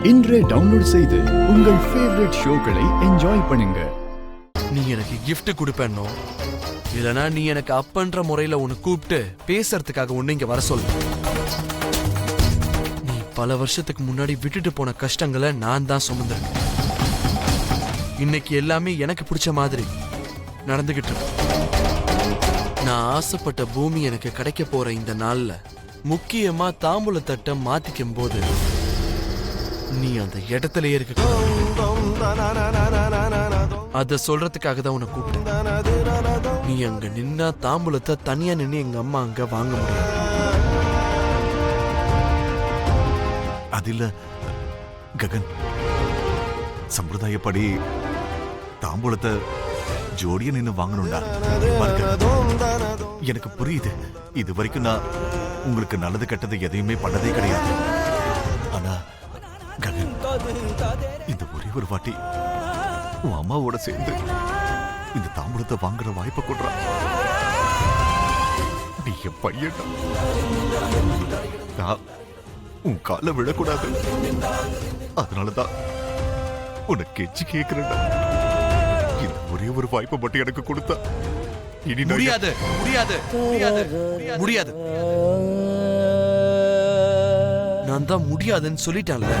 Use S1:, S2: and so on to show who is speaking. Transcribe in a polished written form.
S1: இன்றே டவுன்லோட் செய்து உங்கள் ஃபேவரட் ஷோக்களை என்ஜாய் பண்ணுங்க.
S2: நீ எனக்கு gift கொடுப்பேன்னோ இல்லனா நீ எனக்கு அப்பன்ற முறையில உன்னை கூப்பிட்டு பேசுறதுக்காக உன்னை இங்க வர சொல்லு. நீ பல வருஷத்துக்கு முன்னாடி விட்டுட்டு போன கஷ்டங்களை நான் தான் சுமந்திருக்கேன். இன்னைக்கு எல்லாமே எனக்கு பிடிச்ச மாதிரி நடந்துகிட்டு இருக்கு. நான் ஆசைப்பட்ட பூமி எனக்கு கிடைக்க போற இந்த நாள்ல முக்கியமா தாம்பூல தட்டை மாத்திக்கும் போது நீ அந்த இடத்துல இருக்க. அத சொல்றதுக்காக தான் உன்னை கூப்பிட்டேன். நீ அங்க நின்னா தாம்பூலத்தை தனியா நின்று எங்க அம்மா அங்க வாங்க முடியாது.
S3: அதில்ல ககன், சம்பிரதாயப்படி தாம்பூலத்தை ஜோடியா நின்று வாங்கணும்டா. எனக்கு புரியுது, இது வரைக்கும் நான் உங்களுக்கு நல்லது கெட்டது எதையுமே பண்ணதே கிடையாது. ஆனா ககன், இந்த ஒரே ஒரு வாட்டி உன் அம்மாவோட சேர்ந்து இந்த தாம்பூலத்தை வாங்குற வாய்ப்பை கொடுறா. நீ என் பையன், நான் உன் கால விழக்கூடாது. அதனாலதான் உனக்கு கெஞ்சி கேட்கிறேன். இந்த ஒரே ஒரு வாய்ப்பை மட்டும் எனக்கு கொடுத்தா இனி
S2: முடியாது முடியாது முடியாது முடியாது. நான் தான் முடியாதுன்னு சொல்லிட்டேன்ல.